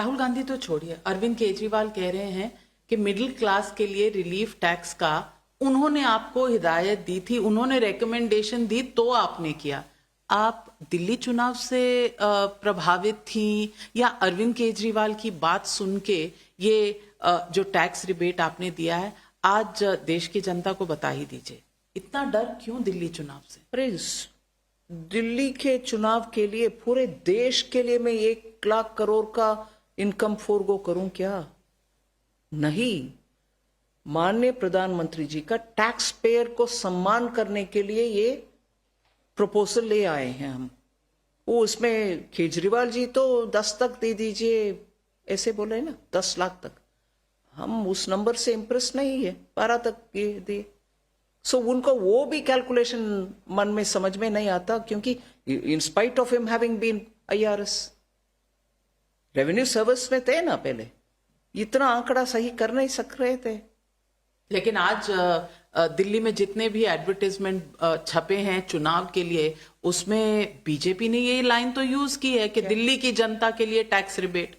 राहुल गांधी तो छोड़िए, अरविंद केजरीवाल कह रहे हैं कि मिडिल क्लास के लिए रिलीफ टैक्स का उन्होंने आपको हिदायत दी थी, उन्होंने रेकमेंडेशन दी तो आपने किया। आप दिल्ली चुनाव से प्रभावित थी या अरविंद केजरीवाल की बात सुन के ये जो टैक्स रिबेट आपने दिया है आज देश की जनता को बता ही दीजिए, इतना डर क्यों दिल्ली चुनाव से? अरे दिल्ली के चुनाव के लिए पूरे देश के लिए मैं 1 लाख करोड़ का इनकम फोरगो करूं क्या? नहीं। माननीय प्रधानमंत्री जी का टैक्स पेयर को सम्मान करने के लिए ये प्रपोजल ले आए हैं हम। वो उसमें केजरीवाल जी तो 10 तक दे दीजिए ऐसे बोले ना, 10 लाख तक। हम उस नंबर से इंप्रेस नहीं है, 12 तक दिए। सो उनको वो भी कैलकुलेशन मन में समझ में नहीं आता, क्योंकि in spite of him having been IRS revenue service में थे ना पहले, इतना आंकड़ा सही कर नहीं सक रहे थे। लेकिन आज दिल्ली में जितने भी एडवर्टाइजमेंट छपे हैं चुनाव के लिए, उसमें बीजेपी ने ये लाइन तो यूज की है कि दिल्ली की जनता के लिए टैक्स रिबेट।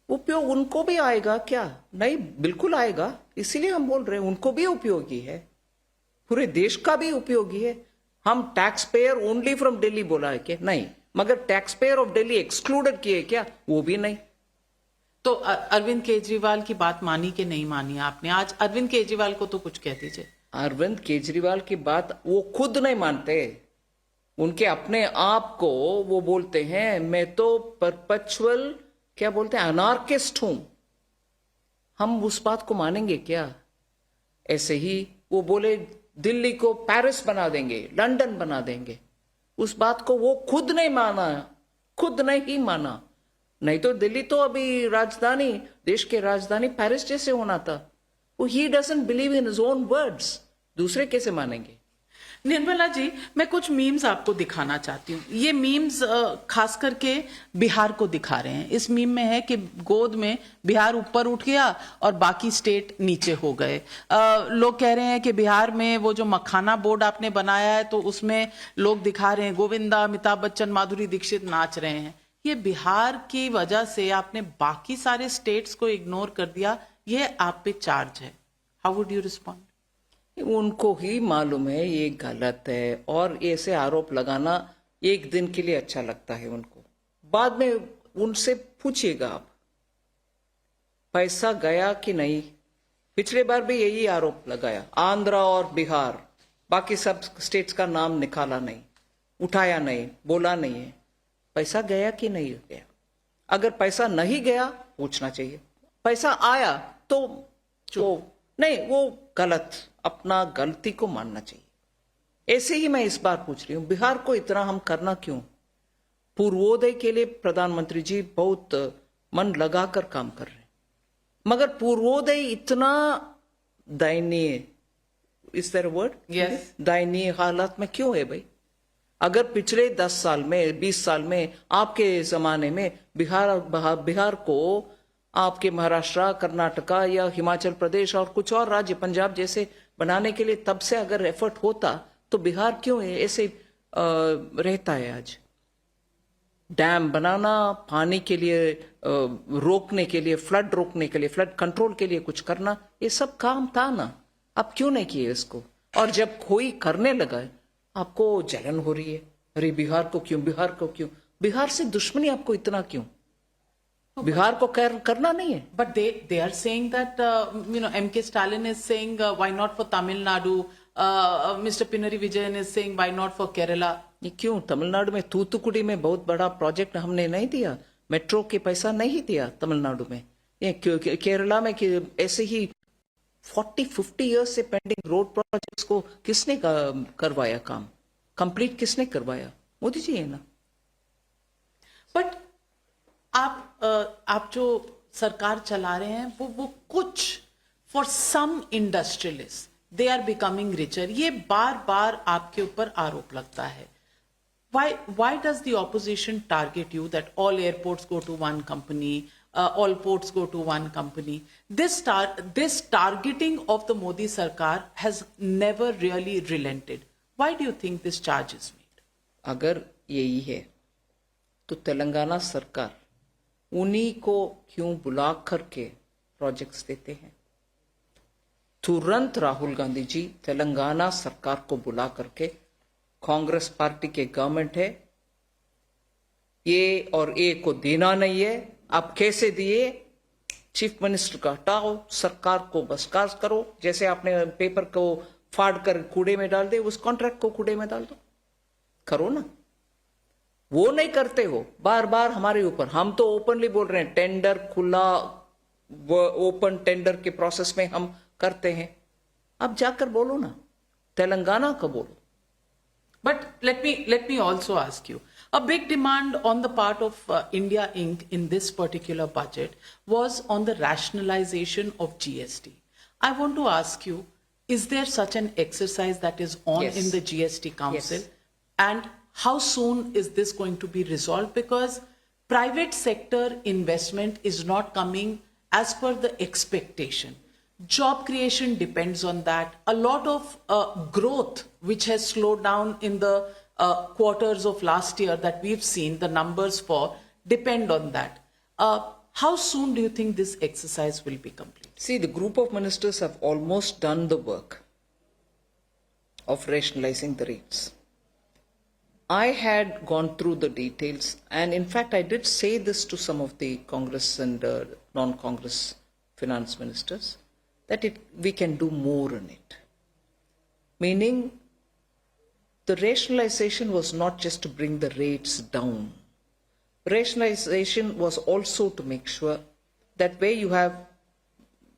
उपयोग उनको भी आएगा क्या? नहीं, बिल्कुल आएगा। इसीलिए हम बोल रहे हैं उनको भी उपयोगी है, पूरे देश का भी उपयोगी है। हम tax payer only from Delhi बोला है कि नहीं, मगर tax payer of Delhi excluded किए क्या? वो भी नहीं। तो अरविंद केजरीवाल की बात मानी कि नहीं मानी आपने? आज अरविंद केजरीवाल को तो कुछ कह दीजिए। अरविंद केजरीवाल की बात वो खुद नहीं मानते। उनके अपने आप को वो बोलते हैं मैं तो परपेचुअल क्या बोलते हैं, अनार्किस्ट हूं। हम उस बात को मानेंगे क्या? ऐसे ही वो बोले दिल्ली को पेरिस बना देंगे, लंदन बना देंगे। उस बात को वो खुद नहीं माना, खुद नहीं माना। नहीं तो दिल्ली तो अभी राजधानी, देश के राजधानी पेरिस जैसे होना था। वो he doesn't believe in his own words, दूसरे कैसे मानेंगे? निर्मला जी, मैं कुछ मीम्स आपको दिखाना चाहती हूँ। ये मीम्स खास करके बिहार को दिखा रहे हैं। इस मीम में है कि गोद में बिहार ऊपर उठ गया और बाकी स्टेट नीचे हो गए। लोग कह रहे हैं कि बिहार में वो जो मखाना बोर्ड आपने बनाया है तो उसमें लोग दिखा रहे हैं गोविंदा, अमिताभ बच्चन, माधुरी दीक्षित नाच रहे हैं। ये बिहार की वजह से आपने बाकी सारे स्टेट्स को इग्नोर कर दिया, ये आप पे चार्ज है। How would you respond? उनको ही मालूम है ये गलत है, और ऐसे आरोप लगाना एक दिन के लिए अच्छा लगता है उनको। बाद में उनसे पूछिएगा आप पैसा गया कि नहीं। पिछले बार भी यही आरोप लगाया, आंध्रा और बिहार, बाकी सब स्टेट्स का नाम निकाला नहीं, उठाया नहीं, बोला नहीं है पैसा गया कि नहीं गया। अगर पैसा नहीं गया पूछना चाहिए, पैसा आया तो नहीं, वो गलत, अपना गलती को मानना चाहिए। ऐसे ही मैं इस बार पूछ रही हूं बिहार को इतना हम करना क्यों? पूर्वोदय के लिए प्रधानमंत्री जी बहुत मन लगाकर काम कर रहे हैं, मगर पूर्वोदय इतना दयनीय, इस तरह वर्ड, यस, दयनीय हालत में क्यों है भाई? अगर पिछले 10 साल में, 20 साल में, आपके जमाने में बिहार को आपके महाराष्ट्र, कर्नाटका या हिमाचल प्रदेश और कुछ और राज्य, पंजाब जैसे बनाने के लिए तब से अगर एफर्ट होता तो बिहार क्यों ऐसे रहता है आज? डैम बनाना, पानी के लिए रोकने के लिए, फ्लड रोकने के लिए, फ्लड कंट्रोल के लिए कुछ करना, ये सब काम था ना। अब क्यों नहीं किए इसको? और जब कोई करने लगा आपको जलन हो रही है, अरे बिहार को क्यों, बिहार को क्यों? बिहार से दुश्मनी आपको इतना क्यों? बिहार को करना नहीं है। But they are saying that MK Stalin is saying why not for Tamil Nadu, Mr. Pinari Vijayan is saying why not for Kerala. ये क्यों? तमिलनाडु में तूतुकुड़ी में बहुत बड़ा प्रोजेक्ट हमने नहीं दिया, मेट्रो के पैसा नहीं दिया तमिलनाडु में। ये केरला में ऐसे ही 40-50 इयर्स से पेंडिंग रोड प्रोजेक्ट्स को किसने करवाया, काम कंप्लीट किसने करवाया? मोदी जी है ना। बट आप जो सरकार चला रहे हैं वो कुछ for some industrialist they are becoming richer, ये बार बार आपके ऊपर आरोप लगता है। why does the opposition target you that all airports go to one company, all ports go to one company? This targeting of the Modi Sarkar has never really relented. Why do you think this charge is made? अगर यही है तो तेलंगाना सरकार उन्हीं को क्यों बुला करके प्रोजेक्ट्स देते हैं? तुरंत राहुल गांधी जी तेलंगाना सरकार को बुला करके, कांग्रेस पार्टी के गवर्नमेंट है, ये और ए को देना नहीं है, आप कैसे दिए? चीफ मिनिस्टर का हटाओ, सरकार को बर्खास्त करो, जैसे आपने पेपर को फाड़ कर कूड़े में डाल दे, उस कॉन्ट्रैक्ट को कूड़े में डाल दो, करो ना। वो नहीं करते हो, बार बार हमारे ऊपर। हम तो ओपनली बोल रहे हैं, टेंडर खुला, ओपन टेंडर के प्रोसेस में हम करते हैं। अब जाकर बोलो ना, तेलंगाना का बोलो। But let me also ask you, a big demand on the part of India Inc. in this particular budget was on the rationalization of GST. I want to ask you, is there such an exercise that is on Yes. in the GST Council? Yes. And how soon is this going to be resolved? Because private sector investment is not coming as per the expectation. Job creation depends on that. A lot of growth, which has slowed down in the quarters of last year that we've seen, the numbers for, depend on that. How soon do you think this exercise will be complete? See, the group of ministers have almost done the work of rationalizing the rates. I had gone through the details, and in fact, I did say this to some of the Congress and non-Congress finance ministers, that we can do more in it. Meaning, the rationalization was not just to bring the rates down. Rationalization was also to make sure that where you have,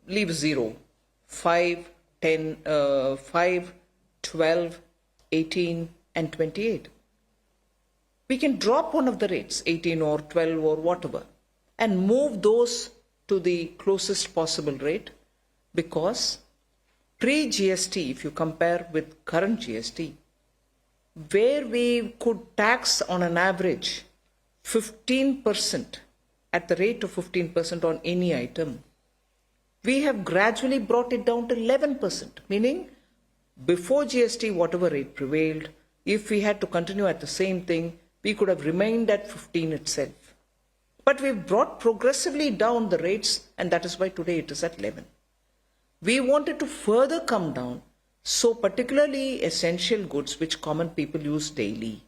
leave 0, 5, 10, 5, 12, 18 and 28. We can drop one of the rates, 18 or 12 or whatever, and move those to the closest possible rate, because pre-GST, if you compare with current GST, where we could tax on an average 15% at the rate of 15% on any item, we have gradually brought it down to 11%, meaning before GST, whatever rate prevailed, if we had to continue at the same thing, we could have remained at 15 itself. But we've brought progressively down the rates, and that is why today it is at 11. We wanted to further come down, so particularly essential goods which common people use daily,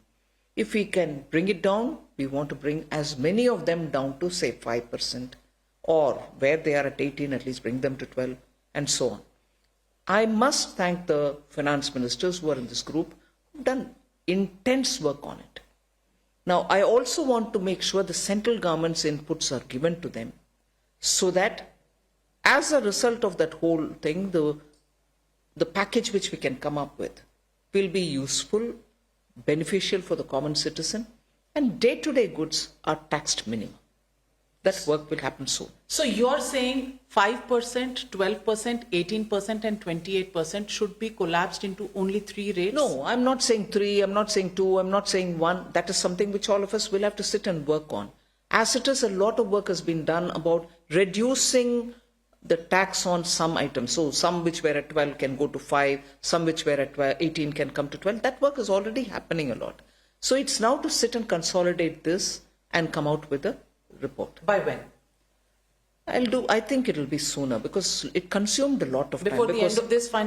if we can bring it down, we want to bring as many of them down to say 5%, or where they are at 18, at least bring them to 12, and so on. I must thank the finance ministers who are in this group who've done intense work on it. Now, I also want to make sure the central government's inputs are given to them, so that as a result of that whole thing, the package which we can come up with will be useful, beneficial for the common citizen, and day-to-day goods are taxed minimum. That work will happen soon. So you're saying 5%, 12%, 18% and 28% should be collapsed into only 3 rates? No, I'm not saying 3, I'm not saying 2, I'm not saying 1. That is something which all of us will have to sit and work on. As it is, a lot of work has been done about reducing the tax on some items. So some which were at 12 can go to 5, some which were at 18 can come to 12. That work is already happening a lot. So it's now to sit and consolidate this and come out with a report. By when? I think it will be sooner, because it consumed a lot of time. Before the end of this financial